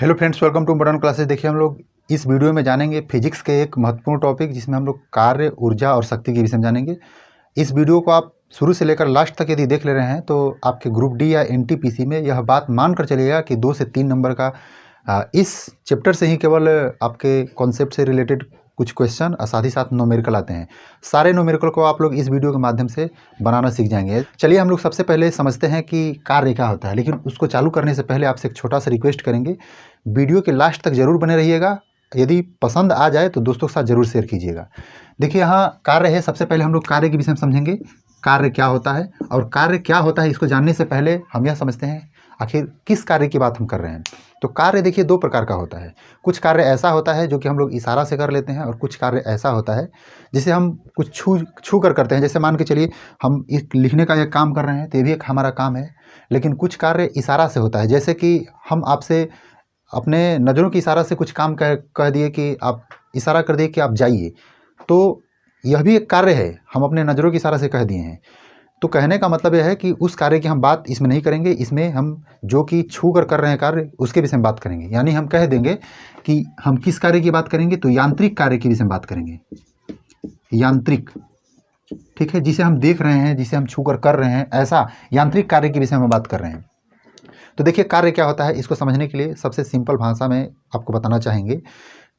Hello friends, welcome to modern classes. देखिए, हम लोग इस वीडियो में जानेंगे फिजिक्स के एक महत्वपूर्ण टॉपिक, जिसमें हम लोग कार्य, ऊर्जा और शक्ति के विषय में जानेंगे। इस वीडियो को आप शुरू से लेकर लास्ट तक यदि देख ले रहे हैं तो आपके ग्रुप डी या एनटीपीसी में यह बात मान कर चलिएगा कि 2 से 3 नंबर का इस चैप्टर से ही केवल आपके कॉन्सेप्ट से रिलेटेड कुछ क्वेश्चन और साथ ही साथ न्यूमेरिकल आते हैं। सारे न्यूमेरिकल को आप लोग इस वीडियो के माध्यम से बनाना सीख जाएंगे। चलिए हम लोग सबसे पहले समझते हैं कि कार्य क्या होता है, लेकिन उसको चालू करने से पहले आपसे एक छोटा सा रिक्वेस्ट करेंगे, वीडियो के लास्ट तक जरूर बने रहिएगा। यदि पसंद आ जाए तो दोस्तों के साथ जरूर शेयर कीजिएगा। देखिए, यहाँ कार्य है। सबसे पहले हम लोग कार्य के विषय में समझेंगे, कार्य क्या होता है। और कार्य क्या होता है इसको जानने से पहले हम यह समझते हैं आखिर किस कार्य की बात हम कर रहे हैं। तो कार्य देखिए 2 प्रकार का होता है। कुछ कार्य ऐसा होता है जो कि हम लोग इशारा से कर लेते हैं, और कुछ कार्य ऐसा होता है जिसे हम कुछ छू कर करते हैं। जैसे मान के चलिए हम एक लिखने का एक काम कर रहे हैं तो ये भी एक हमारा काम है, लेकिन कुछ कार्य इशारा से होता है। जैसे कि हम आपसे अपने नज़रों की इशारा से कुछ काम कह दिए कि आप इशारा कर दिए कि आप जाइए, तो यह भी एक कार्य है, हम अपने नज़रों की इशारा से कह दिए हैं। तो कहने का मतलब यह है कि उस कार्य की हम बात इसमें नहीं करेंगे, इसमें हम जो कि छू कर रहे हैं कार्य उसके विषय में बात करेंगे। यानी हम कह देंगे कि हम किस कार्य की बात करेंगे, तो यांत्रिक कार्य के विषय में बात करेंगे। यांत्रिक, ठीक है, जिसे हम देख रहे हैं, जिसे हम छू कर रहे हैं, ऐसा यांत्रिक कार्य के विषय में बात कर रहे हैं। तो देखिए, कार्य क्या होता है इसको समझने के लिए सबसे सिंपल भाषा में आपको बताना चाहेंगे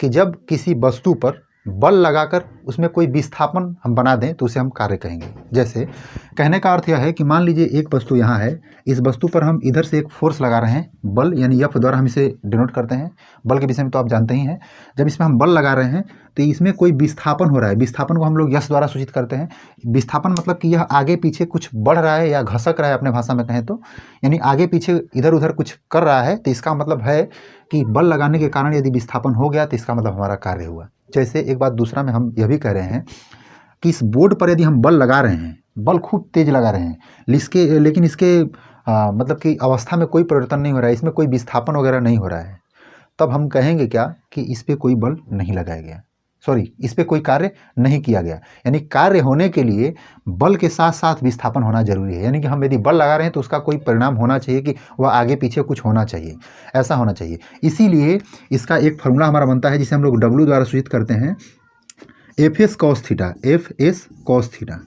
कि जब किसी वस्तु पर बल लगाकर उसमें कोई विस्थापन हम बना दें तो उसे हम कार्य कहेंगे। जैसे कहने का अर्थ यह है कि मान लीजिए एक वस्तु यहाँ है, इस वस्तु पर हम इधर से एक फोर्स लगा रहे हैं, बल यानी एफ द्वारा हम इसे डिनोट करते हैं। बल के विषय में तो आप जानते ही हैं। जब इसमें हम बल लगा रहे हैं तो इसमें कोई विस्थापन हो रहा है। विस्थापन को हम लोग यश द्वारा सूचित करते हैं। विस्थापन मतलब कि यह आगे पीछे कुछ बढ़ रहा है या घसक रहा है, अपने भाषा में कहें तो, यानी आगे पीछे इधर उधर कुछ कर रहा है। तो इसका मतलब है कि बल लगाने के कारण यदि विस्थापन हो गया तो इसका मतलब हमारा कार्य हुआ। जैसे एक बात दूसरा में हम यह भी कह रहे हैं कि इस बोर्ड पर यदि हम बल लगा रहे हैं, बल खूब तेज लगा रहे हैं, लेकिन इसके मतलब कि अवस्था में कोई परिवर्तन नहीं हो रहा है, इसमें कोई विस्थापन वगैरह नहीं हो रहा है, तब हम कहेंगे क्या कि इस पर कोई बल नहीं लगाया गया, इस पर कोई कार्य नहीं किया गया। यानी कार्य होने के लिए बल के साथ साथ विस्थापन होना जरूरी है। यानी कि हम यदि बल लगा रहे हैं तो उसका कोई परिणाम होना चाहिए कि वह आगे पीछे कुछ होना चाहिए, ऐसा होना चाहिए। इसीलिए इसका एक फॉर्मूला हमारा बनता है जिसे हम लोग W द्वारा सूचित करते हैं, Fs cos theta. Fs cos theta,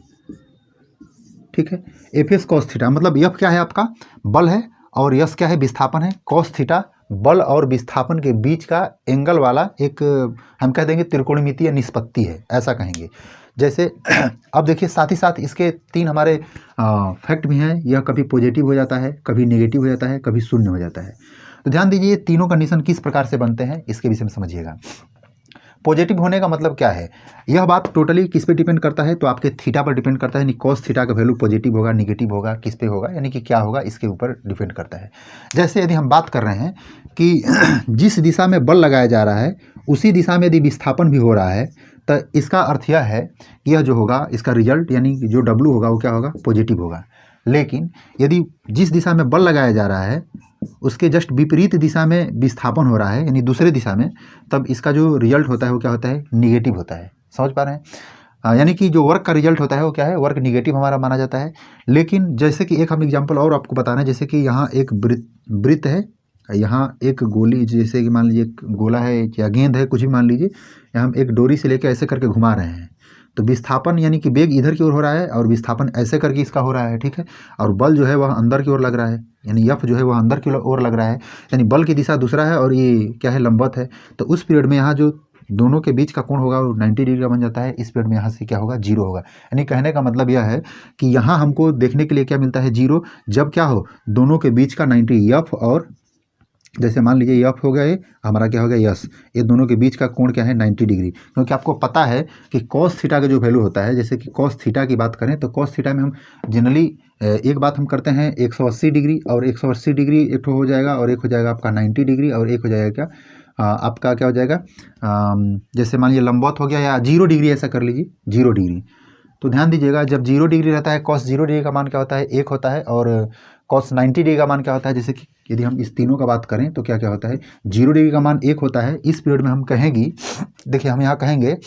ठीक है। Fs cos थीटा मतलब F क्या है, आपका बल है, और यस क्या है, विस्थापन है। cos थीटा बल और विस्थापन के बीच का एंगल वाला एक, हम कह देंगे त्रिकोणमितीय निष्पत्ति है, ऐसा कहेंगे। जैसे अब देखिए, साथ ही साथ इसके 3 हमारे फैक्ट भी हैं। यह कभी पॉजिटिव हो जाता है, कभी नेगेटिव हो जाता है, कभी शून्य हो जाता है। तो ध्यान दीजिए, तीनों कंडीशन किस प्रकार से बनते हैं इसके विषय में समझिएगा। पॉजिटिव होने का मतलब क्या है, यह बात टोटली किस पे डिपेंड करता है, तो आपके थीटा पर डिपेंड करता है। यानी कॉस थीटा का वैल्यू पॉजिटिव होगा, निगेटिव होगा, किस पे होगा, यानी कि क्या होगा, इसके ऊपर डिपेंड करता है। जैसे यदि हम बात कर रहे हैं कि जिस दिशा में बल लगाया जा रहा है उसी दिशा में यदि विस्थापन भी हो रहा है, तो इसका अर्थ यह है कि यह जो होगा इसका रिजल्ट, यानी कि जो W होगा वो क्या होगा, पॉजिटिव होगा। लेकिन यदि जिस दिशा में बल लगाया जा रहा है उसके जस्ट विपरीत दिशा में विस्थापन हो रहा है, यानी दूसरे दिशा में, तब इसका जो रिजल्ट होता है वो क्या होता है, निगेटिव होता है। समझ पा रहे हैं? यानी कि जो वर्क का रिजल्ट होता है वो क्या है, वर्क निगेटिव हमारा माना जाता है। लेकिन जैसे कि एक हम एग्जांपल और आपको बताना है, जैसे कि यहाँ एक वृत्त है, यहाँ एक गोली, जैसे कि मान लीजिए एक गोला है या गेंद है, कुछ भी मान लीजिए, यहाँ हम एक डोरी से लेकर ऐसे करके घुमा रहे हैं, तो विस्थापन यानी कि वेग इधर की ओर हो रहा है और विस्थापन ऐसे करके इसका हो रहा है, ठीक है। और बल जो है वह अंदर की ओर लग रहा है, यानी F जो है वह अंदर की ओर लग रहा है, यानी बल की दिशा दूसरा है और ये क्या है, लंबवत है। तो उस पीरियड में यहाँ जो दोनों के बीच का कोण होगा वो 90 डिग्री का बन जाता है। इस पीरियड में यहाँ से क्या होगा, 0 होगा। यानी कहने का मतलब यह है कि यहाँ हमको देखने के लिए क्या मिलता है, 0, जब क्या हो, दोनों के बीच का 90, F और जैसे मान लीजिए F हो गया, ये हमारा क्या हो गया, यस, ये दोनों के बीच का कोण क्या है, 90 डिग्री। क्योंकि आपको पता है कि cos थीटा का जो वैल्यू होता है, जैसे कि cos थीटा की बात करें तो cos थीटा में हम जनरली एक बात हम करते हैं 180 डिग्री, और 180 डिग्री एक तो हो जाएगा, और एक हो जाएगा आपका 90 डिग्री, और एक हो जाएगा क्या, आपका क्या हो जाएगा, जैसे मान लीजिए लंबवत हो गया, या 0 डिग्री ऐसा कर लीजिए, 0 डिग्री। तो ध्यान दीजिएगा, जब 0 डिग्री रहता है, cos 0 डिग्री का मान क्या होता है, 1 होता है, और cos 90 डिग्री का मान क्या होता है। जैसे कि यदि हम इस तीनों का बात करें तो क्या क्या होता है, 0 डिग्री का मान 1 होता है। इस पीरियड में हम कहेंगे, देखिए हम यहाँ कहेंगे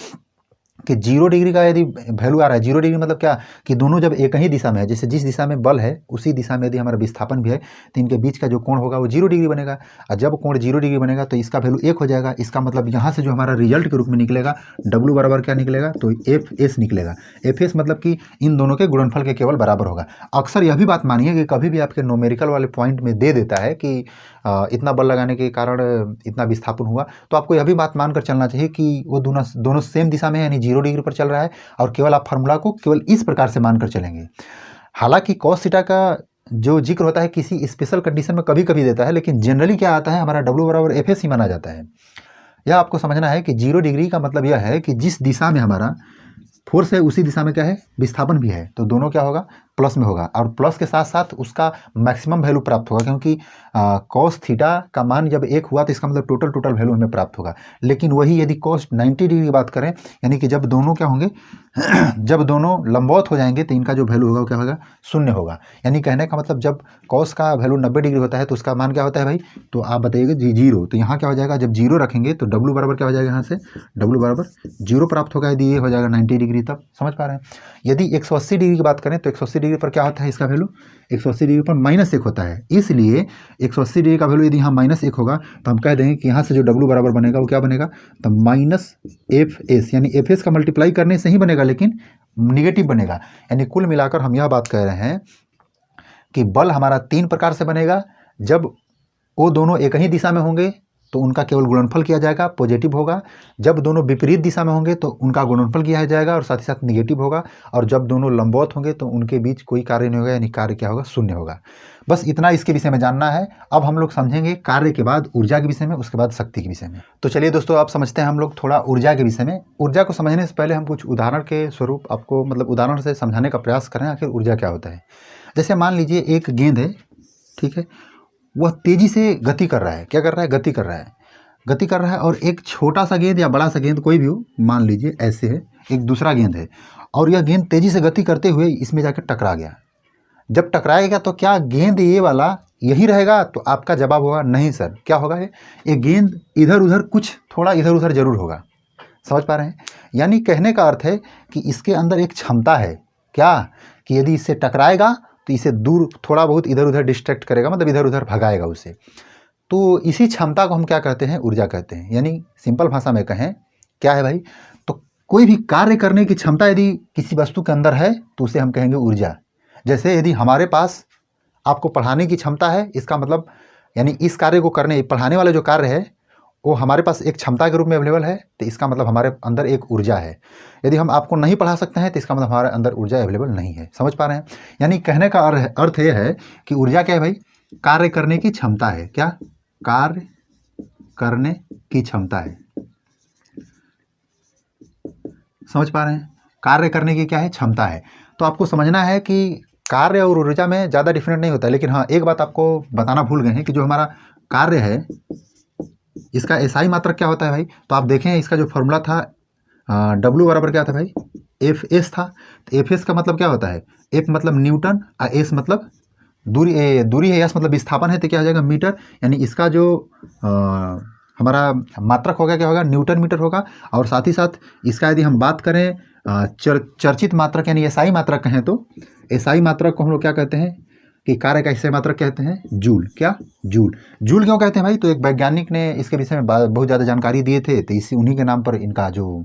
कि 0 डिग्री का यदि वैल्यू आ रहा है, 0 डिग्री मतलब क्या कि दोनों जब एक ही दिशा में है, जैसे जिस दिशा में बल है उसी दिशा में यदि हमारा विस्थापन भी है तो इनके बीच का जो कोण होगा वो 0 डिग्री बनेगा। और जब कोण 0 डिग्री बनेगा तो इसका वैल्यू 1 हो जाएगा। इसका मतलब यहाँ से जो हमारा रिजल्ट के रूप में निकलेगा W बराबर क्या निकलेगा, तो FS निकलेगा। FS मतलब कि इन दोनों के गुणनफल के केवल बराबर होगा। अक्सर यह भी बात मानिए कि कभी भी आपके न्यूमेरिकल वाले पॉइंट में दे देता है कि इतना बल लगाने के कारण इतना विस्थापन हुआ, तो आपको यह भी बात मानकर चलना चाहिए कि वो दोनों सेम दिशा में है, यानी 0 डिग्री पर चल रहा है, और केवल आप फार्मूला को केवल इस प्रकार से मानकर चलेंगे। हालांकि कॉस थीटा का जो जिक्र होता है किसी स्पेशल कंडीशन में कभी कभी देता है, लेकिन जनरली क्या आता है, हमारा W बराबर FS ही माना जाता है। यह आपको समझना है कि 0 डिग्री का मतलब यह है कि जिस दिशा में हमारा फोर्स है उसी दिशा में क्या है, विस्थापन भी है, तो दोनों क्या होगा, प्लस में होगा, और प्लस के साथ साथ उसका मैक्सिमम वैल्यू प्राप्त होगा, क्योंकि कॉस थीटा का मान जब 1 हुआ तो इसका मतलब टोटल वैल्यू हमें प्राप्त होगा। लेकिन वही यदि कॉस 90 डिग्री की बात करें, यानी कि जब दोनों क्या होंगे जब दोनों लंबवत हो जाएंगे तो इनका जो वैल्यू होगा वो क्या होगा, 0 होगा। यानी कहने का मतलब जब कॉस का वैल्यू 90 डिग्री होता है तो उसका मान क्या होता है भाई, तो आप बताइएगा 0। तो यहाँ क्या हो जाएगा, जब 0 रखेंगे तो W बराबर क्या हो जाएगा, यहाँ से W बराबर 0 प्राप्त होगा यदि ये हो जाएगा 90 डिग्री। तब समझ पा रहे हैं। यदि 180 डिग्री की बात करें तो 180 डिग्री पर क्या होता है, इसका वैल्यू 180 डिग्री पर -1 होता है। इसलिए 180 डिग्री का वैल्यू यदि यहाँ -1 होगा तो हम कह देंगे कि यहाँ से जो W बराबर बनेगा वो क्या बनेगा, तो -FS, यानी FS का मल्टीप्लाई करने से ही बनेगा लेकिन निगेटिव बनेगा। यानी कुल मिलाकर हम यह बात कह रहे हैं कि बल हमारा 3 प्रकार से बनेगा। जब वो दोनों एक ही दिशा में होंगे तो उनका केवल गुणनफल किया जाएगा, पॉजिटिव होगा। जब दोनों विपरीत दिशा में होंगे तो उनका गुणनफल किया जाएगा और साथ ही साथ निगेटिव होगा। और जब दोनों लंबवत होंगे तो उनके बीच कोई कार्य नहीं होगा, यानी कार्य क्या होगा, 0 होगा। बस इतना इसके विषय में जानना है। अब हम लोग समझेंगे कार्य के बाद ऊर्जा के विषय में, उसके बाद शक्ति के विषय में। तो चलिए दोस्तों, आप समझते हैं हम लोग थोड़ा ऊर्जा के विषय में। ऊर्जा को समझने से पहले हम कुछ उदाहरण के स्वरूप आपको मतलब उदाहरण से समझाने का प्रयास करें आखिर ऊर्जा क्या होता है। जैसे मान लीजिए एक गेंद है, ठीक है, वह तेजी से गति कर रहा है। क्या कर रहा है, गति कर रहा है। और एक छोटा सा गेंद या बड़ा सा गेंद कोई भी हो, मान लीजिए ऐसे है, एक दूसरा गेंद है और यह गेंद तेजी से गति करते हुए इसमें जाकर टकरा गया। जब टकराएगा तो क्या गेंद ये वाला यही रहेगा, तो आपका जवाब होगा नहीं सर। क्या होगा, ये गेंद इधर उधर कुछ थोड़ा इधर उधर जरूर होगा। समझ पा रहे हैं। यानी कहने का अर्थ है कि इसके अंदर एक क्षमता है, क्या, कि यदि इससे टकराएगा तो इसे दूर थोड़ा बहुत इधर उधर डिस्ट्रैक्ट करेगा, मतलब इधर उधर भगाएगा उसे। तो इसी क्षमता को हम क्या कहते हैं, ऊर्जा कहते हैं। यानी सिंपल भाषा में कहें क्या है भाई, तो कोई भी कार्य करने की क्षमता यदि किसी वस्तु के अंदर है तो उसे हम कहेंगे ऊर्जा। जैसे यदि हमारे पास आपको पढ़ाने की क्षमता है, इसका मतलब यानी इस कार्य को करने, पढ़ाने वाला जो कार्य है वो हमारे पास एक क्षमता के रूप में अवेलेबल है, तो इसका मतलब हमारे अंदर एक ऊर्जा है। यदि हम आपको नहीं पढ़ा सकते हैं तो इसका मतलब हमारे अंदर ऊर्जा अवेलेबल नहीं है। समझ पा रहे हैं। यानी कहने का अर्थ यह है कि ऊर्जा क्या है भाई, कार्य करने की क्षमता है। क्या, कार्य करने की क्षमता है। समझ पा रहे हैं, कार्य करने की क्या है, क्षमता है। तो आपको समझना है कि कार्य और ऊर्जा में ज़्यादा डिफरेंट नहीं होता। लेकिन हाँ, एक बात आपको बताना भूल गए हैं कि जो हमारा कार्य है इसका एसआई मात्रक क्या होता है भाई। तो आप देखें इसका जो फॉर्मूला था W बराबर क्या था भाई, FS था। तो FS का मतलब क्या होता है, F मतलब न्यूटन और S मतलब दूरी है, S मतलब विस्थापन है, तो क्या हो जाएगा, मीटर। यानी इसका जो हमारा मात्रक होगा क्या होगा, न्यूटन मीटर होगा। और साथ ही साथ इसका यदि हम बात करें चर्चित मात्रक यानी एसआई मात्रक कहें तो एसआई मात्रक को हम लोग क्या कहते हैं कि कार्य का एसआई मात्रक कहते हैं जूल। क्या, जूल। जूल क्यों कहते हैं भाई, तो एक वैज्ञानिक ने इसके विषय में बहुत ज़्यादा जानकारी दिए थे, तो इसी उन्हीं के नाम पर इनका जो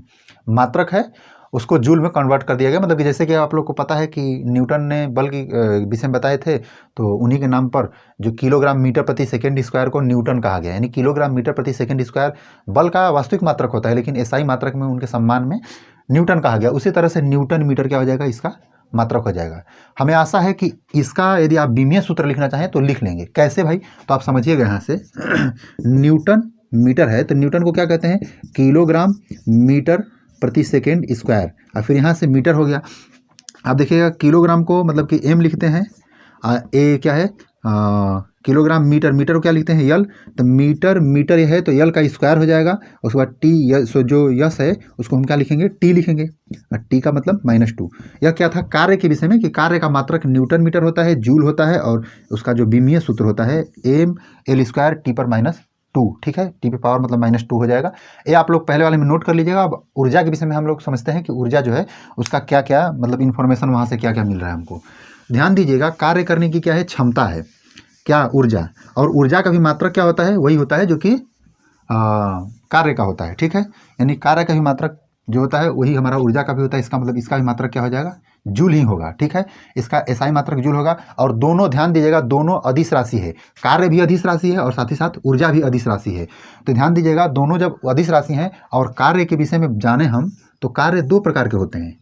मात्रक है उसको जूल में कन्वर्ट कर दिया गया। मतलब कि जैसे कि आप लोग को पता है कि न्यूटन ने बल की विषय में बताए थे, तो उन्हीं के नाम पर जो किलोग्राम मीटर प्रति सेकंड स्क्वायर को न्यूटन कहा गया। यानी किलोग्राम मीटर प्रति सेकंड स्क्वायर बल का वास्तविक मात्रक होता है, लेकिन एसआई मात्रक में उनके सम्मान में न्यूटन कहा गया। उसी तरह से न्यूटन मीटर क्या हो जाएगा, इसका मात्रक हो जाएगा। हमें आशा है कि इसका यदि आप बीमीय सूत्र लिखना चाहें तो लिख लेंगे। कैसे भाई, तो आप समझिएगा यहाँ से न्यूटन मीटर है तो न्यूटन को क्या कहते हैं, किलोग्राम मीटर प्रति सेकेंड स्क्वायर। और फिर यहाँ से मीटर हो गया। आप देखिएगा किलोग्राम को मतलब कि m लिखते हैं, ए क्या है किलोग्राम, मीटर को क्या लिखते हैं, यल। तो मीटर यह है तो यल का स्क्वायर हो जाएगा। उसके बाद टी, सो जो यस है उसको हम क्या लिखेंगे, टी लिखेंगे। और टी का मतलब -2। यह क्या था, कार्य के विषय में कि कार्य का मात्रक न्यूटन मीटर होता है, जूल होता है, और उसका जो बीमीय सूत्र होता है m l² T पर -2, ठीक है। टी पे पावर मतलब -2 हो जाएगा। ये आप लोग पहले वाले में नोट कर लीजिएगा। अब ऊर्जा के विषय में हम लोग समझते हैं कि ऊर्जा जो है उसका क्या क्या मतलब इन्फॉर्मेशन वहाँ से क्या क्या मिल रहा है हमको। ध्यान दीजिएगा, कार्य करने की क्या है क्षमता है, क्या ऊर्जा। और ऊर्जा का भी मात्रक क्या होता है, वही होता है जो कि कार्य का होता है, ठीक है। यानी कार्य का भी मात्रक जो होता है वही हमारा ऊर्जा का भी होता है। इसका मतलब इसका भी मात्रक क्या हो जाएगा, जूल ही होगा, ठीक है। इसका एसआई मात्रक जूल होगा। और दोनों ध्यान दीजिएगा, दोनों अदिश राशि है। कार्य भी अदिश राशि है और साथ ही साथ ऊर्जा भी अदिश राशि है। तो ध्यान दीजिएगा, दोनों जब अदिश राशि हैं और कार्य के विषय में जाने हम, तो कार्य दो प्रकार के होते हैं।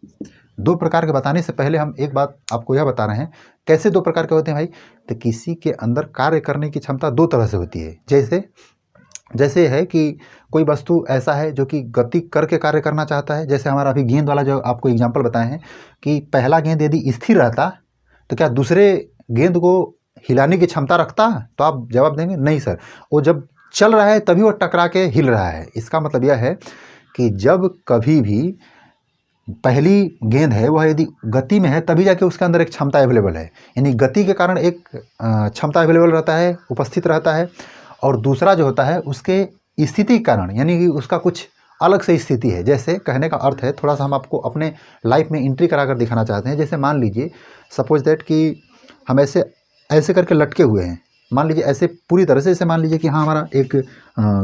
दो प्रकार के बताने से पहले हम एक बात आपको यह बता रहे हैं, कैसे दो प्रकार के होते हैं भाई। तो किसी के अंदर कार्य करने की क्षमता दो तरह से होती है। जैसे है कि कोई वस्तु ऐसा है जो कि गति करके कार्य करना चाहता है। जैसे हमारा अभी गेंद वाला जो आपको एग्जांपल बताए हैं कि पहला गेंद यदि स्थिर रहता तो क्या दूसरे गेंद को हिलाने की क्षमता रखता, तो आप जवाब देंगे नहीं सर, वो जब चल रहा है तभी वो टकरा के हिल रहा है। इसका मतलब यह है कि जब कभी भी पहली गेंद है वह यदि गति में है तभी जाके उसके अंदर एक क्षमता अवेलेबल है। यानी गति के कारण एक क्षमता अवेलेबल रहता है, उपस्थित रहता है। और दूसरा जो होता है उसके स्थिति के कारण, यानी कि उसका कुछ अलग से स्थिति है। जैसे कहने का अर्थ है, थोड़ा सा हम आपको अपने लाइफ में एंट्री करा कर दिखाना चाहते हैं। जैसे मान लीजिए सपोज दैट कि हम ऐसे करके लटके हुए हैं। मान लीजिए ऐसे पूरी तरह से, जैसे मान लीजिए कि हाँ हमारा एक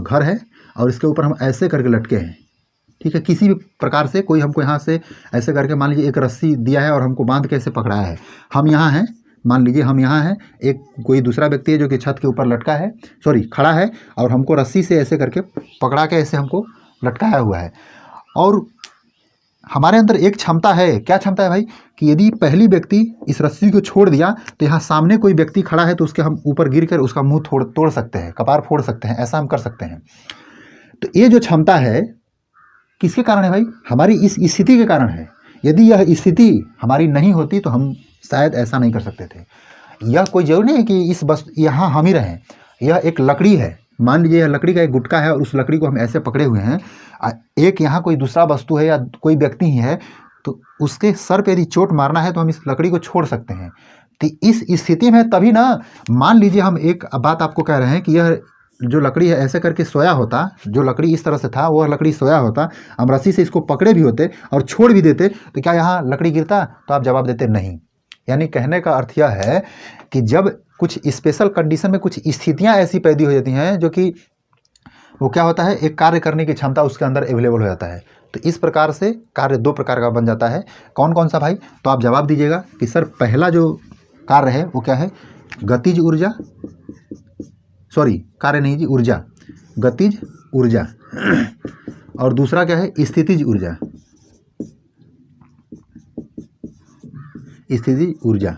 घर है और इसके ऊपर हम ऐसे करके लटके हैं, ठीक है। किसी भी प्रकार से कोई हमको यहाँ से ऐसे करके मान लीजिए एक रस्सी दिया है और हमको बांध के ऐसे पकड़ाया है। हम यहाँ हैं, मान लीजिए हम यहाँ हैं, एक कोई दूसरा व्यक्ति है जो कि छत के ऊपर लटका है, खड़ा है और हमको रस्सी से ऐसे करके पकड़ा के ऐसे हमको लटकाया हुआ है। और हमारे अंदर एक क्षमता है, क्या क्षमता है भाई, कि यदि पहली व्यक्ति इस रस्सी को छोड़ दिया तो यहाँ सामने कोई व्यक्ति खड़ा है तो उसके हम ऊपर गिर कर उसका मुँह तोड़ सकते हैं, कपार फोड़ सकते हैं, ऐसा हम कर सकते हैं। तो ये जो क्षमता है किसके कारण है भाई, हमारी इस स्थिति के कारण है। यदि यह स्थिति हमारी नहीं होती तो हम शायद ऐसा नहीं कर सकते थे। यह कोई जरूरी नहीं है कि इस बस यहाँ हम ही रहें। यह एक लकड़ी है, मान लीजिए यह लकड़ी का एक गुटका है और उस लकड़ी को हम ऐसे पकड़े हुए हैं। एक यहाँ कोई दूसरा वस्तु है या कोई व्यक्ति ही है, तो उसके सर पे यदि चोट मारना है तो हम इस लकड़ी को छोड़ सकते हैं। तो इस स्थिति में तभी ना, मान लीजिए हम एक बात आपको कह रहे हैं कि यह जो लकड़ी है ऐसे करके सोया होता, जो लकड़ी इस तरह से था वह लकड़ी सोया होता, हम रस्सी से इसको पकड़े भी होते और छोड़ भी देते तो क्या यहाँ लकड़ी गिरता, तो आप जवाब देते नहीं। यानी कहने का अर्थ यह है कि जब कुछ स्पेशल कंडीशन में कुछ स्थितियां ऐसी पैदा हो जाती हैं जो कि वो क्या होता है, एक कार्य करने की क्षमता उसके अंदर अवेलेबल हो जाता है। तो इस प्रकार से कार्य दो प्रकार का बन जाता है। कौन कौन सा भाई, तो आप जवाब दीजिएगा कि सर पहला जो कार्य है वो क्या है, गतिज ऊर्जा, कार्य नहीं जी, ऊर्जा, गतिज ऊर्जा। और दूसरा क्या है, स्थितिज ऊर्जा, स्थितिज ऊर्जा।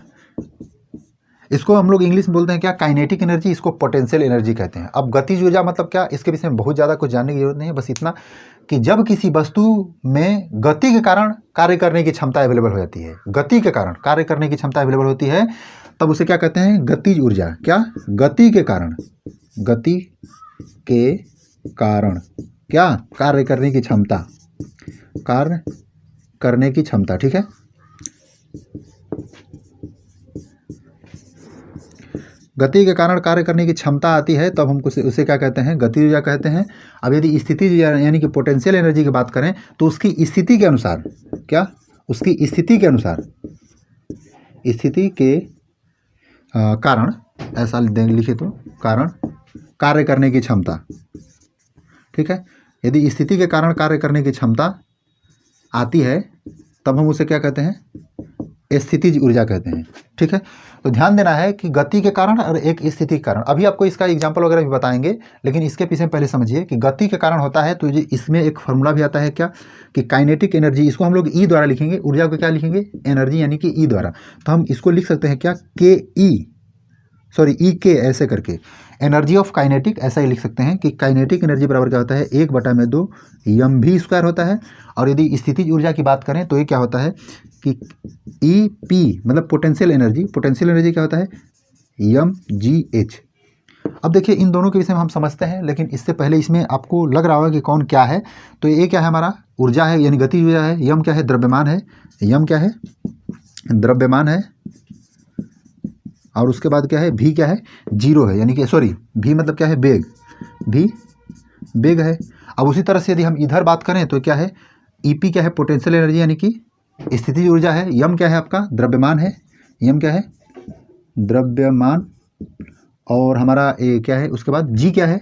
इसको हम लोग इंग्लिश में बोलते हैं क्या, काइनेटिक एनर्जी, इसको पोटेंशियल एनर्जी कहते हैं। अब गतिज ऊर्जा मतलब क्या, इसके विषय में बहुत ज़्यादा कुछ जानने की जरूरत नहीं है, बस इतना कि जब किसी वस्तु में गति के कारण कार्य करने की क्षमता अवेलेबल हो जाती है, गति के कारण कार्य करने की क्षमता अवेलेबल होती है, तब उसे क्या कहते हैं, गतिज ऊर्जा। क्या, गति के कारण, गति के कारण क्या, कार्य करने की क्षमता, कार्य करने की क्षमता, ठीक है। गति के कारण कार्य करने की क्षमता आती है तब हम उसे क्या कहते हैं, गति ऊर्जा कहते हैं। अब यदि स्थिति यानी कि पोटेंशियल एनर्जी की बात करें तो उसकी स्थिति के अनुसार, क्या, उसकी स्थिति के अनुसार, स्थिति के कारण, ऐसा लिखे तो कारण कार्य करने की क्षमता, ठीक है। यदि स्थिति के कारण कार्य करने की क्षमता आती है तब हम उसे क्या कहते हैं, स्थितिज ऊर्जा कहते हैं, ठीक है। तो ध्यान देना है कि गति के कारण और एक स्थिति के कारण, अभी आपको इसका एग्जांपल वगैरह भी बताएंगे, लेकिन इसके पीछे पहले समझिए कि गति के कारण होता है तो इसमें एक फार्मूला भी आता है क्या, कि काइनेटिक एनर्जी, इसको हम लोग ई द्वारा लिखेंगे, ऊर्जा को क्या लिखेंगे, एनर्जी यानी कि ई द्वारा। तो हम इसको लिख सकते हैं क्या, के ई के ऐसे करके, एनर्जी ऑफ काइनेटिक, ऐसा ही लिख सकते हैं कि काइनेटिक एनर्जी बराबर क्या होता है, 1/2 यम भी स्क्वायर होता है। और यदि स्थितिज ऊर्जा की बात करें तो ये क्या होता है कि ई पी मतलब पोटेंशियल एनर्जी क्या होता है, mgh। अब देखिए इन दोनों के विषय में हम समझते हैं, लेकिन इससे पहले इसमें आपको लग रहा होगा कि कौन क्या है। तो ये क्या है, हमारा ऊर्जा है यानी गति ऊर्जा है, यम क्या है, द्रव्यमान है, यम क्या है, द्रव्यमान है। और उसके बाद क्या है, भी क्या है, जीरो है, यानी कि भी मतलब क्या है, वेग, भी वेग है। अब उसी तरह से यदि हम इधर बात करें तो क्या है, EP क्या है, पोटेंशियल एनर्जी यानी कि स्थितिज ऊर्जा है। M क्या है आपका, द्रव्यमान है। M क्या है, द्रव्यमान। और हमारा A क्या है, उसके बाद G क्या है,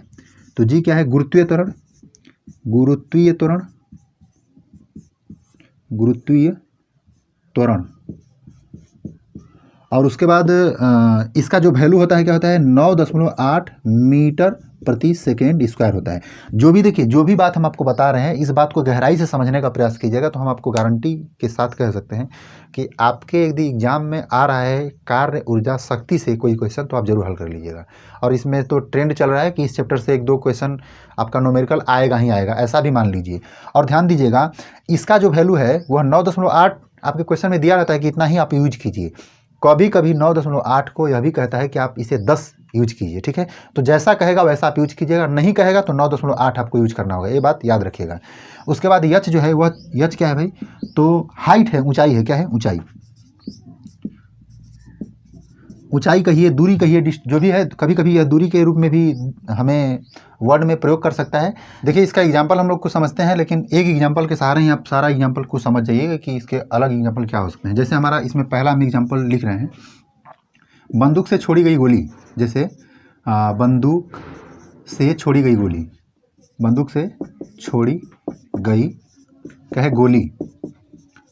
तो G क्या है, गुरुत्वीय त्वरण। गुरुत्वीय त्वरण, गुरुत्वीय त्वरण। और उसके बाद इसका जो वैल्यू होता है क्या होता है, 9.8 मीटर प्रति सेकेंड स्क्वायर होता है। जो भी देखिए, जो भी बात हम आपको बता रहे हैं, इस बात को गहराई से समझने का प्रयास कीजिएगा तो हम आपको गारंटी के साथ कह सकते हैं कि आपके यदि एग्जाम में आ रहा है कार्य ऊर्जा शक्ति से कोई क्वेश्चन, तो आप जरूर हल कर लीजिएगा। और इसमें तो ट्रेंड चल रहा है कि इस चैप्टर से 1-2 क्वेश्चन आपका न्यूमेरिकल आएगा ही आएगा, ऐसा भी मान लीजिए। और ध्यान दीजिएगा, इसका जो वैल्यू है वह 9.8 आपके क्वेश्चन में दिया रहता है कि इतना ही आप यूज कीजिए। कभी कभी 9.8 को यह भी कहता है कि आप इसे 10 यूज कीजिए, ठीक है। तो जैसा कहेगा वैसा आप यूज कीजिएगा, नहीं कहेगा तो 9.8 आपको यूज करना होगा, ये बात याद रखिएगा। उसके बाद यच जो है वह, यच क्या है भाई, तो हाइट है, ऊंचाई है, क्या है, ऊंचाई। ऊंचाई कहिए, दूरी कहिए, जो भी है, कभी कभी यह दूरी के रूप में भी हमें वर्ड में प्रयोग कर सकता है। देखिए इसका एग्जाम्पल हम लोग को समझते हैं, लेकिन एक एग्जाम्पल के सहारे ही आप सारा एग्जाम्पल को समझ जाइएगा कि इसके अलग एग्जाम्पल क्या हो सकते हैं। जैसे हमारा इसमें पहला हम एग्जाम्पल लिख रहे हैं, बंदूक से छोड़ी गई गोली। जैसे बंदूक से छोड़ी गई गोली, बंदूक से छोड़ी गई क्या है, गोली।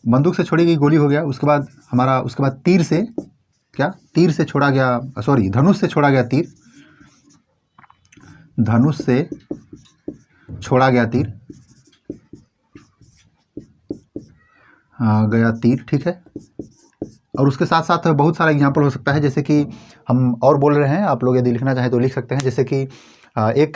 बंदूक से छोड़ी गई गोली हो गया। उसके बाद हमारा, उसके बाद तीर से क्या, तीर से छोड़ा गया, सॉरी धनुष से छोड़ा गया तीर, धनुष से छोड़ा गया तीर, गया तीर, ठीक है। और उसके साथ साथ बहुत सारा एग्जाम्पल हो सकता है, जैसे कि हम और बोल रहे हैं, आप लोग यदि लिखना चाहें तो लिख सकते हैं। जैसे कि एक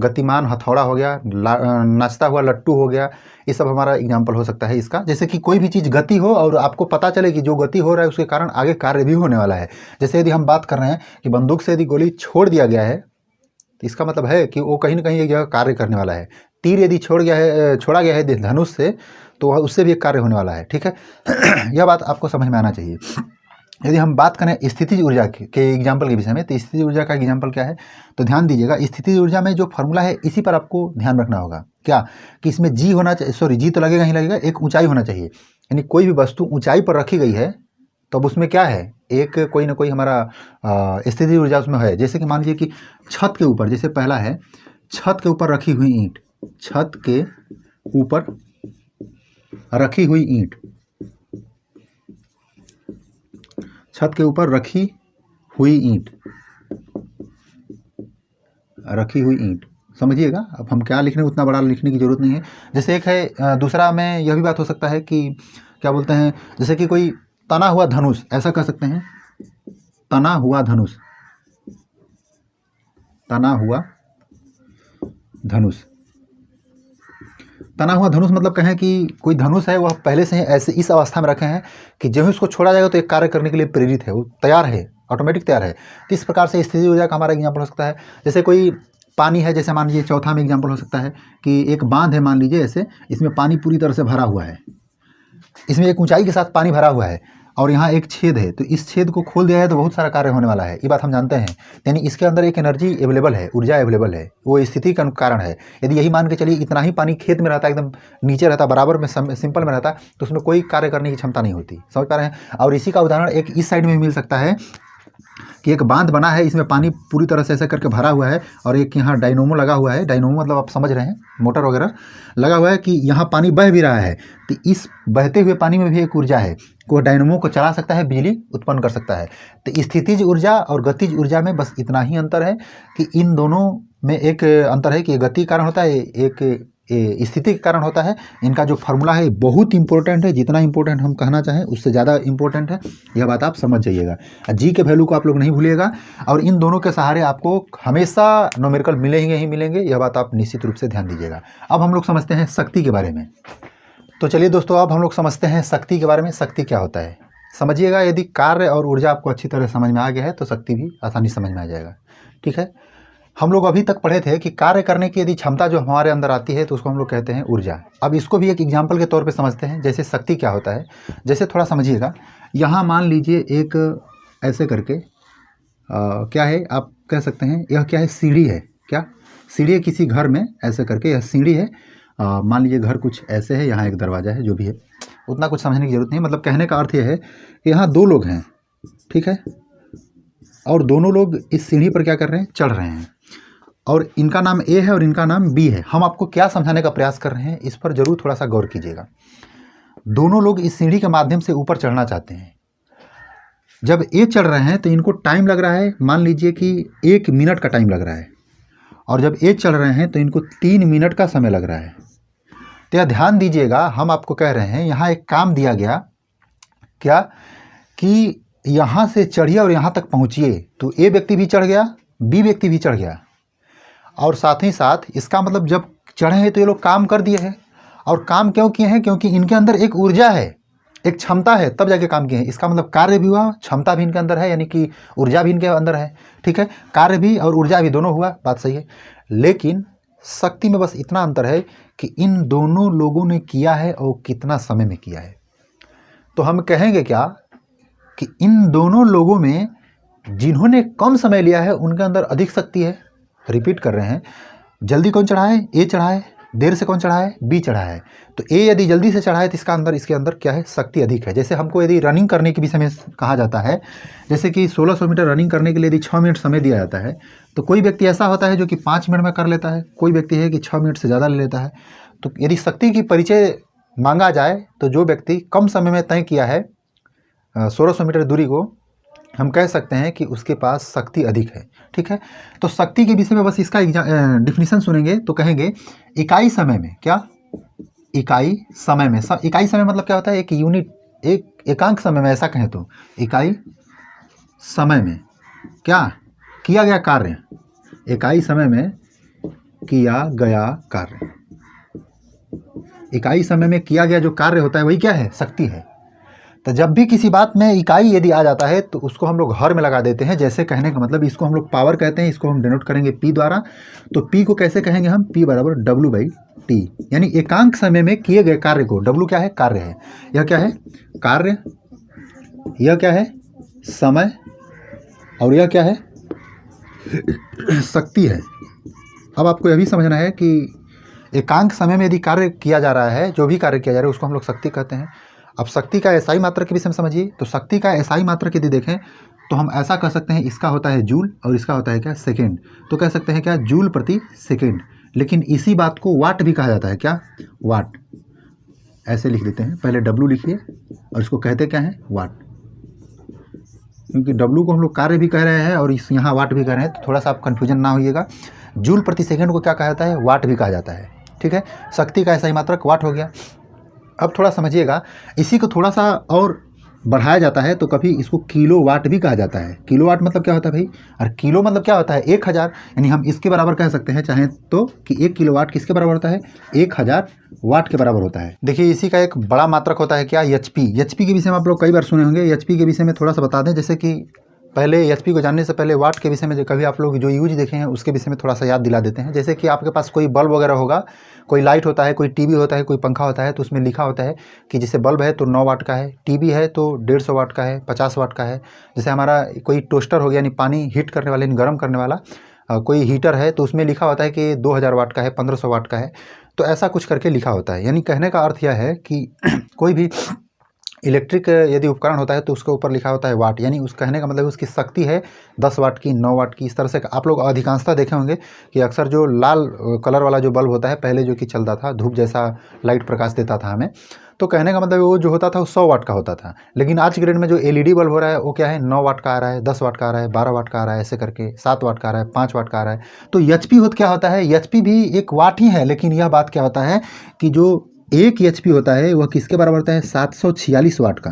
गतिमान हथौड़ा हो गया, नाचता हुआ लट्टू हो गया, ये सब हमारा एग्जाम्पल हो सकता है इसका। जैसे कि कोई भी चीज़ गति हो और आपको पता चले कि जो गति हो रहा है उसके कारण आगे कार्य भी होने वाला है। जैसे यदि हम बात कर रहे हैं कि बंदूक से यदि गोली छोड़ दिया गया है, तो इसका मतलब है कि वो कहीं ना कहीं एक जगह कार्य करने वाला है। तीर यदि छोड़ा गया है धनुष से, तो वह उससे भी एक कार्य होने वाला है, ठीक है। यह बात आपको समझ में आना चाहिए। यदि हम बात करें स्थितिज ऊर्जा के एग्जाम्पल के विषय में, तो स्थितिज ऊर्जा का एग्जाम्पल क्या है, तो ध्यान दीजिएगा, स्थितिज ऊर्जा में जो फॉर्मूला है इसी पर आपको ध्यान रखना होगा। क्या कि इसमें जी होना चाहिए, सॉरी जी तो लगेगा ही लगेगा, एक ऊंचाई होना चाहिए। यानी कोई भी वस्तु ऊंचाई पर रखी गई है तो अब उसमें क्या है, एक कोई ना कोई हमारा स्थितिज ऊर्जा उसमें है। जैसे कि मान लीजिए कि छत के ऊपर, जैसे पहला है छत के ऊपर रखी हुई ईंट, छत के ऊपर रखी हुई ईंट, छत के ऊपर रखी हुई ईंट, रखी हुई ईंट, समझिएगा। अब हम क्या लिख रहे हैं उतना बड़ा लिखने की जरूरत नहीं है। जैसे एक है दूसरा में यह भी बात हो सकता है कि क्या बोलते हैं, जैसे कि कोई तना हुआ धनुष, ऐसा कह सकते हैं, तना हुआ धनुष, तना हुआ धनुष। तना हुआ धनुष मतलब कहें कि कोई धनुष है वह पहले से ही ऐसे इस अवस्था में रखे हैं कि जब उसको छोड़ा जाएगा तो एक कार्य करने के लिए प्रेरित है, वो तैयार है, ऑटोमेटिक तैयार है। तो इस प्रकार से स्थिति ऊर्जा का हमारा एग्जाम्पल हो सकता है। जैसे कोई पानी है, जैसे मान लीजिए चौथा में एग्जाम्पल हो सकता है कि एक बांध है, मान लीजिए ऐसे, इसमें पानी पूरी तरह से भरा हुआ है, इसमें एक ऊंचाई के साथ पानी भरा हुआ है और यहाँ एक छेद है, तो इस छेद को खोल दिया है तो बहुत सारा कार्य होने वाला है, ये बात हम जानते हैं। यानी इसके अंदर एक एनर्जी अवेलेबल है, ऊर्जा अवेलेबल है, वो स्थिति का कारण है। यदि यही मान के चलिए इतना ही पानी खेत में रहता, एकदम नीचे रहता, बराबर में सिंपल में रहता, तो उसमें कोई कार्य करने की क्षमता नहीं होती, समझ पा रहे हैं। और इसी का उदाहरण एक इस साइड में मिल सकता है कि एक बांध बना है, इसमें पानी पूरी तरह से ऐसा करके भरा हुआ है और एक यहाँ डायनोमो लगा हुआ है, डायनोमो मतलब आप समझ रहे हैं, मोटर वगैरह लगा हुआ है कि यहाँ पानी बह भी रहा है, तो इस बहते हुए पानी में भी एक ऊर्जा है, वो डायनोमो को चला सकता है, बिजली उत्पन्न कर सकता है। तो स्थितिज ऊर्जा और गतिज ऊर्जा में बस इतना ही अंतर है कि इन दोनों में एक अंतर है कि गति कारण होता है, एक स्थिति के कारण होता है। इनका जो फार्मूला है बहुत इंपॉर्टेंट है, जितना इंपॉर्टेंट हम कहना चाहें उससे ज़्यादा इंपॉर्टेंट है, यह बात आप समझ जाइएगा। जी के वैल्यू को आप लोग नहीं भूलिएगा और इन दोनों के सहारे आपको हमेशा न्यूमेरिकल मिलेंगे ही मिलेंगे, यह बात आप निश्चित रूप से ध्यान दीजिएगा। अब हम लोग समझते हैं शक्ति के बारे में। तो चलिए दोस्तों, अब हम लोग समझते हैं शक्ति के बारे में। शक्ति क्या होता है समझिएगा। यदि कार्य और ऊर्जा आपको अच्छी तरह समझ में आ गया है तो शक्ति भी आसानी समझ में आ जाएगा, ठीक है। हम लोग अभी तक पढ़े थे कि कार्य करने की यदि क्षमता जो हमारे अंदर आती है तो उसको हम लोग कहते हैं ऊर्जा। अब इसको भी एक एग्जाम्पल के तौर पे समझते हैं, जैसे शक्ति क्या होता है। जैसे थोड़ा समझिएगा, यहाँ मान लीजिए एक ऐसे करके क्या है, आप कह सकते हैं यह क्या है, सीढ़ी है, क्या सीढ़ी है किसी घर में, ऐसे करके यह सीढ़ी है। मान लीजिए घर कुछ ऐसे है, यहाँ एक दरवाज़ा है, जो भी है उतना कुछ समझने की ज़रूरत नहीं है। मतलब कहने का अर्थ यह है कि यहाँ दो लोग हैं, ठीक है, और दोनों लोग इस सीढ़ी पर क्या कर रहे हैं, चढ़ रहे हैं, और इनका नाम ए है और इनका नाम बी है। हम आपको क्या समझाने का प्रयास कर रहे हैं, इस पर जरूर थोड़ा सा गौर कीजिएगा। दोनों लोग इस सीढ़ी के माध्यम से ऊपर चढ़ना चाहते हैं। जब ए चढ़ रहे हैं तो इनको टाइम लग रहा है, मान लीजिए कि 1 मिनट का टाइम लग रहा है, और जब ए चढ़ रहे हैं तो इनको 3 मिनट का समय लग रहा है। तो यह ध्यान दीजिएगा, हम आपको कह रहे हैं यहाँ एक काम दिया गया, क्या कि यहाँ से चढ़िए और यहाँ तक पहुँचिए। तो ए व्यक्ति भी चढ़ गया, बी व्यक्ति भी चढ़ गया, और साथ ही साथ इसका मतलब जब चढ़े हैं तो ये लोग काम कर दिए हैं। और काम क्यों किए हैं, क्योंकि इनके अंदर एक ऊर्जा है, एक क्षमता है, तब जाके काम किए हैं। इसका मतलब कार्य भी हुआ, क्षमता भी इनके अंदर है, यानी कि ऊर्जा भी इनके अंदर है, ठीक है, कार्य भी और ऊर्जा भी दोनों हुआ, बात सही है। लेकिन शक्ति में बस इतना अंतर है कि इन दोनों लोगों ने किया है और कितना समय में किया है। तो हम कहेंगे क्या कि इन दोनों लोगों में जिन्होंने कम समय लिया है उनके अंदर अधिक शक्ति है। रिपीट कर रहे हैं, जल्दी कौन चढ़ा है, ए चढ़ा है, देर से कौन चढ़ा है, बी चढ़ा है। तो ए यदि जल्दी से चढ़ा है तो इसके अंदर क्या है, शक्ति अधिक है। जैसे हमको यदि रनिंग करने के विषय में कहा जाता है, जैसे कि 1600 मीटर रनिंग करने के लिए यदि 6 मिनट समय दिया जाता है, तो कोई व्यक्ति ऐसा होता है जो कि 5 मिनट में कर लेता है, कोई व्यक्ति है कि 6 मिनट से ज़्यादा ले लेता है। तो यदि शक्ति की परिचय मांगा जाए तो जो व्यक्ति कम समय में तय किया है 1600 मीटर दूरी को, हम कह सकते हैं कि उसके पास शक्ति अधिक है, ठीक है। तो शक्ति के विषय में बस इसका डिफिनीशन सुनेंगे तो कहेंगे इकाई समय में, क्या इकाई समय में, इकाई समय मतलब क्या होता है, एक यूनिट, एक एकांक समय में, ऐसा कहें तो इकाई समय में क्या किया गया कार्य, इकाई समय में किया गया कार्य, इकाई समय में किया गया जो कार्य होता है वही क्या है, शक्ति है। तो जब भी किसी बात में इकाई यदि आ जाता है तो उसको हम लोग हर में लगा देते हैं। जैसे कहने का मतलब, इसको हम लोग पावर कहते हैं, इसको हम डिनोट करेंगे पी द्वारा। तो पी को कैसे कहेंगे हम, पी बराबर W/T, यानी एकांक समय में किए गए कार्य को, W क्या है, कार्य है, यह क्या है, कार्य, यह क्या है, समय, और यह क्या है, शक्ति है। अब आपको यह भी समझना है कि एकांक समय में यदि कार्य किया जा रहा है, जो भी कार्य किया जा रहा है उसको हम लोग शक्ति कहते हैं। अब शक्ति का एसआई मात्रक के विषय में समझिए। तो शक्ति का एसआई मात्रक यदि देखें तो हम ऐसा कह सकते हैं, इसका होता है जूल और इसका होता है क्या, सेकेंड। तो कह सकते हैं क्या, जूल प्रति सेकेंड। लेकिन इसी बात को वाट भी कहा जाता है, क्या, वाट। ऐसे लिख देते हैं, पहले W लिखिए और इसको कहते क्या है, वाट, क्योंकि W को हम लोग कार्य भी कह रहे हैं और इस यहाँ वाट भी कह रहे हैं, तो थोड़ा सा आप कन्फ्यूजन ना होइएगा। जूल प्रति सेकेंड को क्या कहा जाता है, वाट भी कहा जाता है, ठीक है। शक्ति का एसआई मात्रक वाट हो गया। अब थोड़ा समझिएगा, इसी को थोड़ा सा और बढ़ाया जाता है तो कभी इसको किलो वाट भी कहा जाता है। किलो वाट मतलब क्या होता है भाई, और किलो मतलब क्या होता है, 1000, यानी हम इसके बराबर कह सकते हैं चाहें तो कि 1 किलो वाट किसके बराबर होता है, 1000 वाट के बराबर होता है। देखिए इसी का एक बड़ा मात्रक होता है क्या, HP। HP के विषय में आप लोग कई बार सुने होंगे। HP के विषय में थोड़ा सा बता दें, जैसे कि पहले HP को जानने से पहले वाट के विषय में जो कभी आप लोग जो यूज देखे हैं उसके विषय में थोड़ा सा याद दिला देते हैं। जैसे कि आपके पास कोई बल्ब वगैरह होगा, कोई लाइट होता है, कोई टीवी होता है, कोई पंखा होता है, तो उसमें लिखा होता है कि जैसे बल्ब है तो 9 वाट का है, टीवी है तो 150 वाट का है, 50 वाट का है। जैसे हमारा कोई टोस्टर हो गया, यानी पानी हीट करने वाला, यानी गर्म करने वाला कोई हीटर है, तो उसमें लिखा होता है कि 2000 वाट का है, 1500 वाट का है। तो ऐसा कुछ करके लिखा होता है। यानी कहने का अर्थ यह है कि कोई भी इलेक्ट्रिक यदि उपकरण होता है तो उसके ऊपर लिखा होता है वाट, यानी उस कहने का मतलब उसकी शक्ति है 10 वाट की, 9 वाट की। इस तरह से आप लोग अधिकांशतः देखे होंगे कि अक्सर जो लाल कलर वाला जो बल्ब होता है पहले, जो कि चलता था, धूप जैसा लाइट प्रकाश देता था हमें, तो कहने का मतलब वो जो होता था वो 100 वाट का होता था। लेकिन आज के डेट में जो LED बल्ब हो रहा है वो क्या है, 9 वाट का आ रहा है, 10 वाट का आ रहा है, 12 वाट का आ रहा है, ऐसे करके 7 वाट का आ रहा है, 5 वाट का आ रहा है। तो HP क्या होता है, HP भी एक वाट ही है, लेकिन यह बात क्या होता है कि जो 1 HP होता है वह किसके बराबर होता है, 746 वाट का,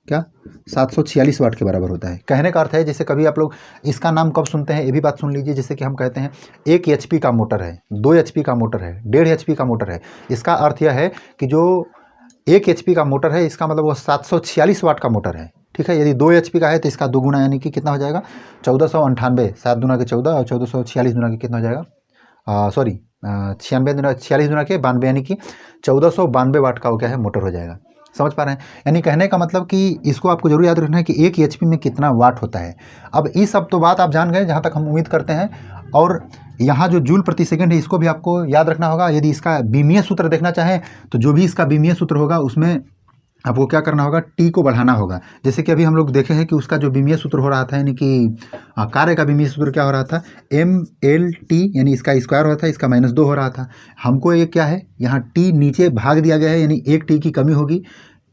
क्या 746 वाट के बराबर होता है। कहने का अर्थ है, जैसे कभी आप लोग इसका नाम कब सुनते हैं ये भी बात सुन लीजिए। जैसे कि हम कहते हैं 1 HP का मोटर है, 2 HP का मोटर है, 1.5 HP का मोटर है। इसका अर्थ यह है कि जो 1 HP का मोटर है इसका मतलब वो 746 वाट का मोटर है, ठीक है। यदि 2 HP का है तो इसका दोगुना, यानी कि कितना हो जाएगा, 1498, 7 दूना के 14 और 1446 दूना के कितना हो जाएगा, 96 46 दूना के 92, यानी कि 1492 वाट का वो क्या है, मोटर हो जाएगा। समझ पा रहे हैं? यानी कहने का मतलब कि इसको आपको जरूर याद रखना है कि 1 HP में कितना वाट होता है। अब ये सब तो बात आप जान गए जहाँ तक हम उम्मीद करते हैं। और यहाँ जो जूल प्रति सेकंड है इसको भी आपको याद रखना होगा। यदि इसका बीमीय सूत्र देखना चाहें तो जो भी इसका बीमीय सूत्र होगा उसमें आपको क्या करना होगा, टी को बढ़ाना होगा। जैसे कि अभी हम लोग देखे हैं कि उसका जो बीमीय सूत्र हो रहा था, यानी कि कार्य का बीमीय सूत्र क्या हो रहा था, MLT, यानी इसका स्क्वायर हो रहा था, इसका -2 हो रहा था। हमको ये क्या है, यहाँ टी नीचे भाग दिया गया है, यानी 1 टी की कमी होगी।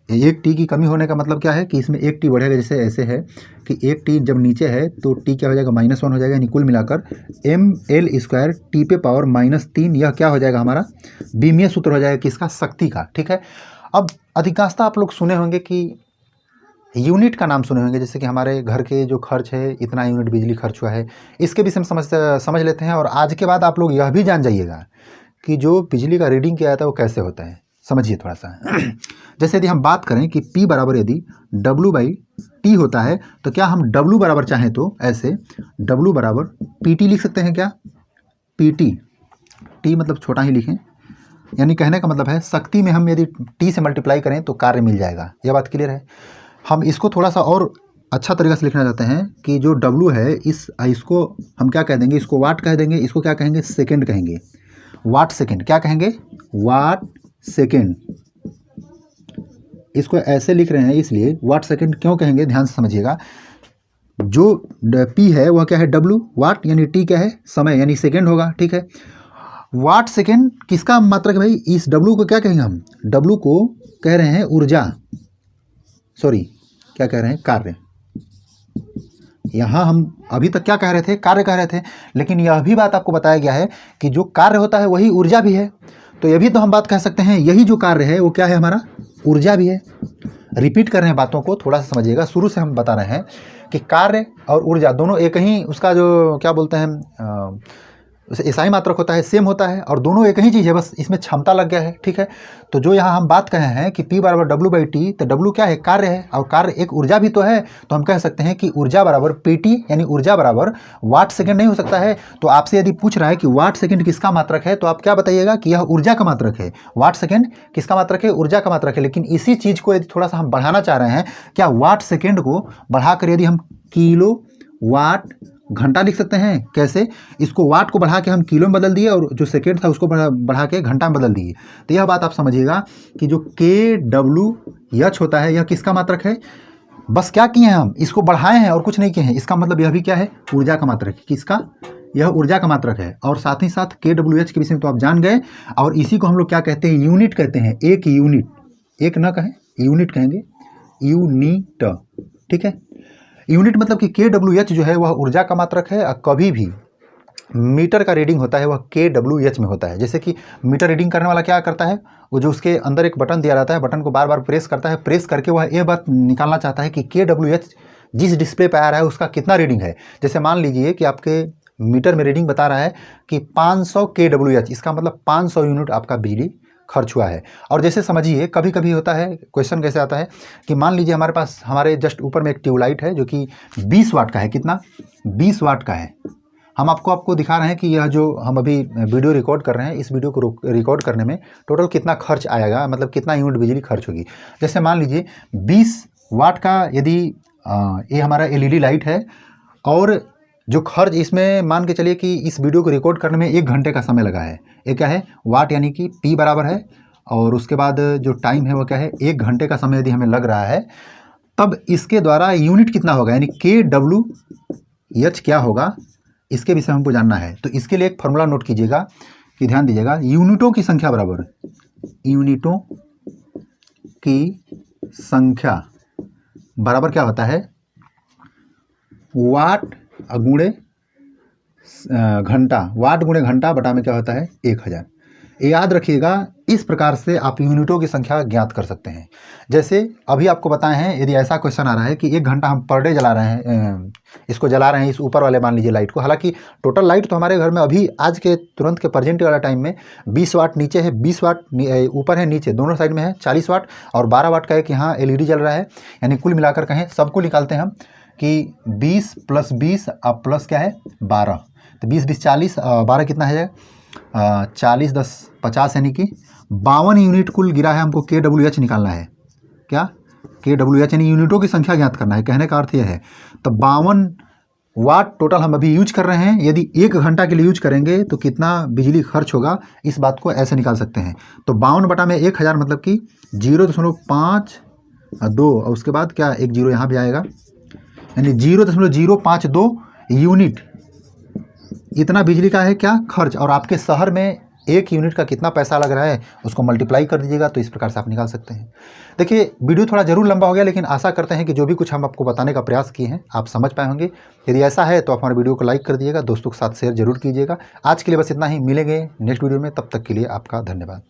1 टी की कमी होने का मतलब क्या है कि इसमें 1 टी बढ़ेगा। जैसे ऐसे है कि 1 टी जब नीचे है तो टी क्या हो जाएगा, -1 हो जाएगा। यानी कुल मिलाकर ML² टी पे पावर -3, यह क्या हो जाएगा, हमारा बीमीय सूत्र हो जाएगा किसका, शक्ति का। ठीक है। अब अधिकांशतः आप लोग सुने होंगे कि यूनिट का नाम सुने होंगे, जैसे कि हमारे घर के जो खर्च है, इतना यूनिट बिजली खर्च हुआ है। इसके विषय में समझ लेते हैं। और आज के बाद आप लोग यह भी जान जाइएगा कि जो बिजली का रीडिंग किया जाता है वो कैसे होता है। समझिए थोड़ा सा। जैसे यदि हम बात करें कि P बराबर यदि W/T होता है तो क्या हम W बराबर चाहें तो ऐसे W बराबर PT लिख सकते हैं क्या, PT, T मतलब छोटा ही लिखें। यानी कहने का मतलब है शक्ति में हम यदि T से मल्टीप्लाई करें तो कार्य मिल जाएगा। यह बात क्लियर है। हम इसको थोड़ा सा और अच्छा तरीका से लिखना चाहते हैं कि जो W है इसको हम क्या कह देंगे, इसको वाट कह देंगे, इसको क्या कहेंगे, सेकंड कहेंगे। वाट सेकंड क्या कहेंगे, वाट सेकंड। इसको ऐसे लिख रहे हैं इसलिए वाट सेकंड क्यों कहेंगे, ध्यान से समझिएगा। जो P है वह क्या है, W वाट, यानी T क्या है, समय, यानी सेकंड होगा। ठीक है। वाट सेकेंड किसका मात्रक है भाई, इस W को क्या कहेंगे हम, W को कह रहे हैं ऊर्जा, सॉरी क्या कह रहे हैं, कार्य। यहाँ हम अभी तक क्या कह रहे थे, कार्य कह रहे थे। लेकिन यह भी बात आपको बताया गया है कि जो कार्य होता है वही ऊर्जा भी है। तो यह भी तो हम बात कह सकते हैं, यही जो कार्य है वो क्या है, हमारा ऊर्जा भी है। रिपीट कर रहे हैं बातों को, थोड़ा सा समझिएगा। शुरू से हम बता रहे हैं कि कार्य और ऊर्जा दोनों एक ही, उसका जो क्या बोलते हैं, ईसाई मात्रक होता है, सेम होता है, और दोनों एक ही चीज़ है, बस इसमें क्षमता लग गया है। ठीक है। तो जो यहाँ हम बात कहे हैं कि P बराबर W/T, तो W क्या है, कार्य है, और कार्य एक ऊर्जा भी तो है। तो हम कह सकते हैं कि ऊर्जा बराबर PT, यानी ऊर्जा बराबर वाट सेकंड नहीं हो सकता है। तो आपसे यदि पूछ रहा है कि वाट सेकंड किसका मात्रक है, तो आप क्या बताइएगा कि यह ऊर्जा का मात्रक है। वाट सेकंड किसका मात्रक है, ऊर्जा का मात्रक है। लेकिन इसी चीज़ को यदि थोड़ा सा हम बढ़ाना चाह रहे हैं, क्या वाट सेकेंड को बढ़ाकर यदि हम किलो वाट घंटा लिख सकते हैं। कैसे, इसको वाट को बढ़ा के हम किलो में बदल दिए और जो सेकेंड था उसको बढ़ा के घंटा में बदल दिए। तो यह बात आप समझिएगा कि जो kWh होता है यह किसका मात्रक है। बस क्या किए हैं हम, इसको बढ़ाए हैं और कुछ नहीं किए हैं। इसका मतलब यह भी क्या है, ऊर्जा का मात्रक है। किसका, यह ऊर्जा का मात्रक है। और साथ ही साथ kWh के विषय में तो आप जान गए। और इसी को हम लोग क्या कहते हैं, यूनिट कहते हैं। एक यूनिट, एक न कहें, यूनिट कहेंगे, यूनिट। ठीक है। यूनिट मतलब कि kWh जो है वह ऊर्जा का मात्रक है। और कभी भी मीटर का रीडिंग होता है वह kWh में होता है। जैसे कि मीटर रीडिंग करने वाला क्या करता है, वो जो उसके अंदर एक बटन दिया रहता है, बटन को बार बार प्रेस करता है, प्रेस करके वह ये बात निकालना चाहता है कि kWh जिस डिस्प्ले पर आ रहा है उसका कितना रीडिंग है। जैसे मान लीजिए कि आपके मीटर में रीडिंग बता रहा है कि 500 kWh, इसका मतलब 500 यूनिट आपका बिजली खर्च हुआ है। और जैसे समझिए कभी कभी होता है, क्वेश्चन कैसे आता है कि मान लीजिए हमारे पास, हमारे जस्ट ऊपर में एक ट्यूबलाइट है जो कि 20 वाट का है। कितना, 20 वाट का है। हम आपको दिखा रहे हैं कि यह जो हम अभी वीडियो रिकॉर्ड कर रहे हैं, इस वीडियो को रिकॉर्ड करने में टोटल कितना खर्च आएगा, मतलब कितना यूनिट बिजली खर्च होगी। जैसे मान लीजिए 20 वाट का यदि ये हमारा LED लाइट है, और जो खर्च इसमें मान के चलिए कि इस वीडियो को रिकॉर्ड करने में 1 घंटे का समय लगा है। ये क्या है, वाट, यानी कि P बराबर है, और उसके बाद जो टाइम है वो क्या है, 1 घंटे का समय यदि हमें लग रहा है, तब इसके द्वारा यूनिट कितना होगा, यानी kWh क्या होगा, इसके विषय में हमको जानना है। तो इसके लिए एक फॉर्मूला नोट कीजिएगा कि ध्यान दीजिएगा, यूनिटों की संख्या बराबर, यूनिटों की संख्या बराबर क्या होता है, वाट गुणे घंटा, वाट गुणे घंटा बटा में क्या होता है, 1000। याद रखिएगा, इस प्रकार से आप यूनिटों की संख्या ज्ञात कर सकते हैं। जैसे अभी आपको बताए हैं, यदि ऐसा क्वेश्चन आ रहा है कि 1 घंटा हम पर डे जला रहे हैं, इसको जला रहे हैं, इस ऊपर वाले मान लीजिए लाइट को। हालांकि टोटल लाइट तो हमारे घर में अभी आज के तुरंत के प्रेजेंट वाला टाइम में 20 वाट नीचे है, 20 वाट ऊपर है, नीचे दोनों साइड में है 40 वाट, और 12 वाट का एक यहाँ LED जल रहा है। यानी कुल मिलाकर कहें, सबको निकालते हैं हम कि 20 + 20 अब प्लस क्या है, 12। तो 20 20 40, 12 कितना है, 40 10 50, यानी कि 52 यूनिट कुल गिरा है। हमको kWh निकालना है। क्या kWh यानी यूनिटों की संख्या ज्ञात करना है। कहने का अर्थ यह है तो 52 वाट टोटल हम अभी यूज कर रहे हैं। यदि 1 घंटा के लिए यूज करेंगे तो कितना बिजली खर्च होगा, इस बात को ऐसे निकाल सकते हैं। तो 52/1000 मतलब कि 0.52 और उसके बाद क्या, एक जीरो यहाँ भी आएगा, यानी 0.052 यूनिट इतना बिजली का है क्या खर्च। और आपके शहर में 1 यूनिट का कितना पैसा लग रहा है उसको मल्टीप्लाई कर दीजिएगा, तो इस प्रकार से आप निकाल सकते हैं। देखिए वीडियो थोड़ा जरूर लंबा हो गया, लेकिन आशा करते हैं कि जो भी कुछ हम आपको बताने का प्रयास किए हैं आप समझ पाए होंगे। यदि ऐसा है तो आप हमारे वीडियो को लाइक कर दीजिएगा, दोस्तों के साथ शेयर जरूर कीजिएगा। आज के लिए बस इतना ही, मिलेंगे नेक्स्ट वीडियो में, तब तक के लिए आपका धन्यवाद।